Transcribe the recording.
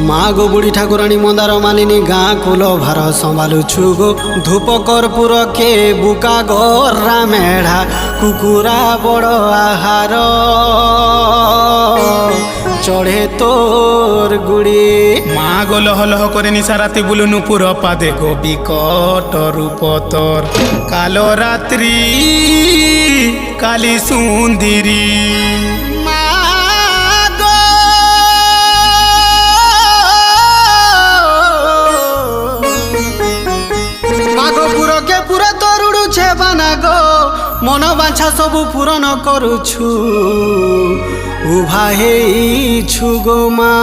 মা গো বুড়ি ঠাকুরাণী মন্দার মালিনী গাঁ কুল ভার সম্ভালুছু গো ধূপ কর্পূর কে বুকা গরা মেঢ়া কুকুরা বড় আহার চড়ে তোর গুড়ি মা গো লহ লহ করে নিশারাতি বুলু নুপুর পাদে গো বিকট রূপ তোর কালো রাত্রি কালী সুন্দরী মা গো মাগো পুরকে পুরা তোর উড়ুছে বানা গো মন বাঞ্ছা সবু পূরণ করুছু উভা হেইছু গো মা।